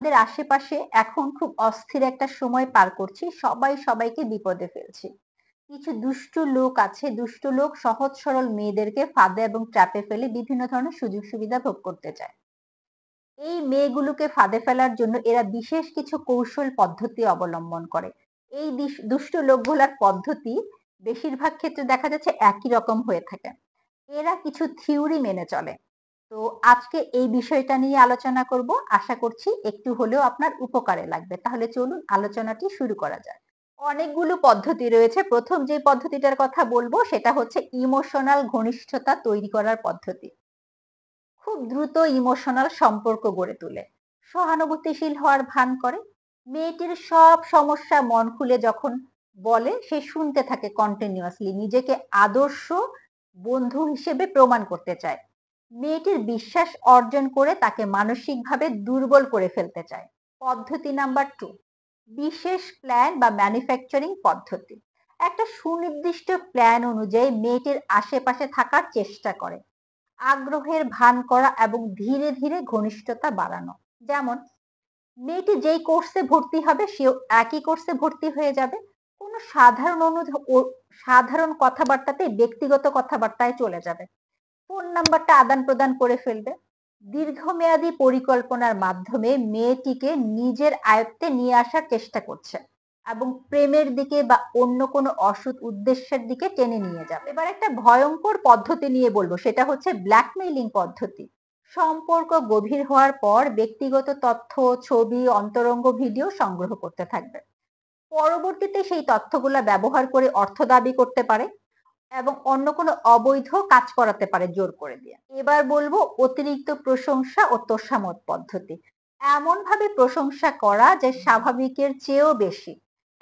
আমাদের আশেপাশে এখন খুব অস্থির একটা সময় পার করছি, সবাই সবাইকে বিপদে ফেলছি। কিছু দুষ্টু লোক আছে, দুষ্ট লোক সহজ সরল মেয়েদেরকে ফাঁদে এবং ট্র্যাপে ফেলে বিভিন্ন ধরনের সুযোগ সুবিধা ভোগ করতে চায়। এই মেয়েগুলোকে ফাঁদে ফেলার জন্য এরা বিশেষ কিছু কৌশল পদ্ধতি অবলম্বন করে। এই দুষ্ট লোকগুলার পদ্ধতি বেশিরভাগ ক্ষেত্রে দেখা যাচ্ছে একই রকম হয়ে থাকে। এরা কিছু থিওরি মেনে চলে। তো আজকে এই বিষয়টা নিয়ে আলোচনা করব, আশা করছি একটু হলেও আপনার উপকারে লাগবে। তাহলে চলুন আলোচনাটি শুরু করা যাক। অনেকগুলো পদ্ধতি রয়েছে। প্রথম যে পদ্ধতিটার কথা বলবো সেটা হচ্ছে ইমোশনাল ঘনিষ্ঠতা তৈরি করার পদ্ধতি। খুব দ্রুত ইমোশনাল সম্পর্ক গড়ে তোলে, সহানুভূতিশীল হওয়ার ভান করে, মেয়েটির সব সমস্যা মন খুলে যখন বলে সে শুনতে থাকে কন্টিনিউয়াসলি, নিজেকে আদর্শ বন্ধু হিসেবে প্রমাণ করতে চায়, মেয়েটির বিশ্বাস অর্জন করে তাকে মানসিকভাবে দুর্বল করে ফেলতে চায়। পদ্ধতি নাম্বার 2, বিশেষ প্ল্যান বা ম্যানুফ্যাকচারিং পদ্ধতি। একটা সুনির্দিষ্ট প্ল্যান অনুযায়ী মেয়েটির আশেপাশে থাকার চেষ্টা করে, আগ্রহের ভান করা এবং ধীরে ধীরে ঘনিষ্ঠতা বাড়ানো। যেমন মেয়েটি যেই কোর্সে ভর্তি হবে সেও একই কোর্সে ভর্তি হয়ে যাবে, কোনো সাধারণ কথাবার্তাতে ব্যক্তিগত কথাবার্তায় চলে যাবে, ফোন নাম্বারটা আদান প্রদান করে ফেলবে। দীর্ঘমেয়াদী পরিকল্পনার মাধ্যমে মেয়েটিকে নিজের আয়ত্তে নিয়ে আসার চেষ্টা করছে এবং প্রেমের দিকে বা অন্য কোনো অসৎ উদ্দেশ্যের দিকে টেনে নিয়ে যাবে। এবার একটা ভয়ঙ্কর পদ্ধতি নিয়ে বলবো, সেটা হচ্ছে ব্ল্যাকমেইলিং পদ্ধতি। সম্পর্ক গভীর হওয়ার পর ব্যক্তিগত তথ্য, ছবি, অন্তরঙ্গ ভিডিও সংগ্রহ করতে থাকবে। পরবর্তীতে সেই তথ্যগুলা ব্যবহার করে অর্থ দাবি করতে পারে এবং অন্য কোনো অবৈধ কাজ করাতে পারে জোর করে দিয়ে। এবার বলবো অতিরিক্ত প্রশংসা ও তোষামোদ পদ্ধতি। এমন ভাবে প্রশংসা করা যে স্বাভাবিকের চেয়েও বেশি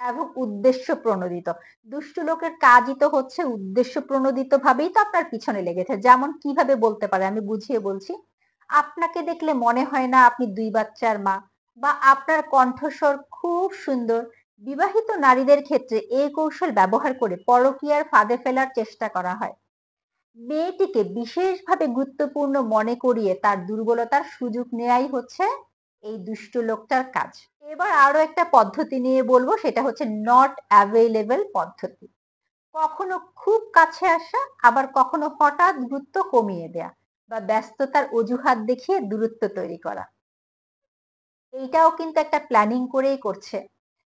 এবং উদ্দেশ্য প্রণোদিত। দুষ্ট লোকের কাজই তো হচ্ছে উদ্দেশ্য প্রণোদিত ভাবেই তো আপনার পিছনে লেগেছে। যেমন কিভাবে বলতে পারে, আমি বুঝিয়ে বলছি। আপনাকে দেখলে মনে হয় না আপনি 2 বাচ্চার মা, বা আপনার কণ্ঠস্বর খুব সুন্দর। বিবাহিত নারীদের ক্ষেত্রে এই কৌশল ব্যবহার করে পরকীয়ার ফাঁদে ফেলার চেষ্টা করা হয়। মেয়েটিকে বিশেষভাবে গুরুত্বপূর্ণ মনে করিয়ে তার দুর্বলতার সুযোগ নেয়াই হচ্ছে এই দুষ্ট লোকটার কাজ। এবার আরো একটা পদ্ধতি নিয়ে বলবো, সেটা হচ্ছে নট অ্যাভেইলেবল পদ্ধতি। কখনো খুব কাছে আসা, আবার কখনো হঠাৎ গুরুত্ব কমিয়ে দেয়া বা ব্যস্ততার অজুহাত দেখিয়ে দূরত্ব তৈরি করা। এইটাও কিন্তু একটা প্ল্যানিং করেই করছে।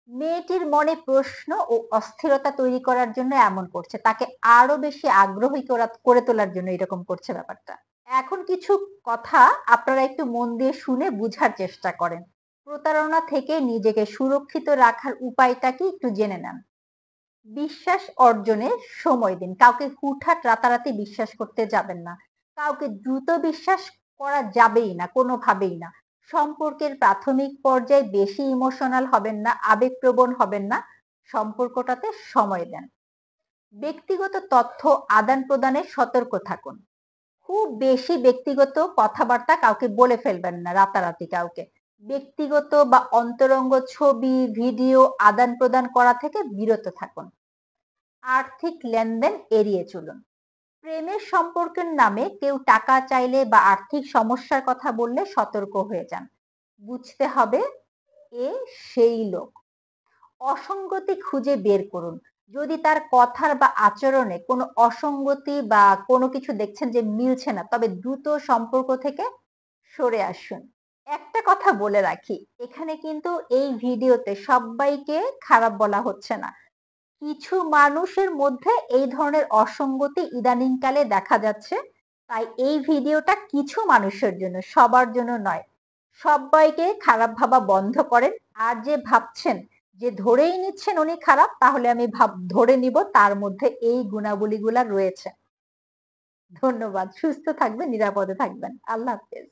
মেয়েটির মনে প্রশ্ন ও অস্থিরতা তৈরি করার জন্য এমন করছে, তাকে আরো বেশি আগ্রহী করে তোলার জন্য এরকম করছে ব্যাপারটা। এখন কিছু কথা আপনারা একটু মন দিয়ে শুনে বুঝার চেষ্টা করেন। প্রতারণা থেকে নিজেকে সুরক্ষিত রাখার উপায়টা কি একটু জেনে নেন। বিশ্বাস অর্জনে সময় দিন, কাউকে হুটহাট রাতারাতি বিশ্বাস করতে যাবেন না, কাউকে দ্রুত বিশ্বাস করা যাবেই না, কোনোভাবেই না। সম্পর্কের প্রাথমিক পর্যায়ে বেশি ইমোশনাল হবেন না, আবেগপ্রবণ হবেন না, সম্পর্কটাতে সময় দেন। ব্যক্তিগত তথ্য আদান প্রদানে সতর্ক থাকুন। খুব বেশি ব্যক্তিগত কথাবার্তা কাউকে বলে ফেলবেন না রাতারাতি কাউকে। ব্যক্তিগত বা অন্তরঙ্গ ছবি, ভিডিও আদান প্রদান করা থেকে বিরত থাকুন। আর্থিক লেনদেন এড়িয়ে চলুন। প্রেমের সম্পর্কের নামে কেউ টাকা চাইলে বা আর্থিক সমস্যার কথা বললে সতর্ক হয়ে যান। বুঝতে হবে এ সেই লোক। অসঙ্গতি খুঁজে বের করুন। যদি তার কথার বা আচরণে কোনো অসঙ্গতি বা কোনো কিছু দেখছেন যে মিলছে না, তবে দ্রুত সম্পর্ক থেকে সরে আসুন। একটা কথা বলে রাখি, এখানে কিন্তু এই ভিডিওতে সবাইকে খারাপ বলা হচ্ছে না। কিছু মানুষের মধ্যে এই ধরনের অসঙ্গতি ইদানিংকালে দেখা যাচ্ছে, তাই এই ভিডিওটা কিছু মানুষের জন্য, সবার জন্য নয়। সবাইকে খারাপ ভাবা বন্ধ করেন। আর যে ভাবছেন যে ধরেই নিচ্ছেন উনি খারাপ, তাহলে আমি ধরে নিব তার মধ্যে এই গুণাবলীগুলা রয়েছে। ধন্যবাদ। সুস্থ থাকবেন, নিরাপদে থাকবেন। আল্লাহ হাফেজ।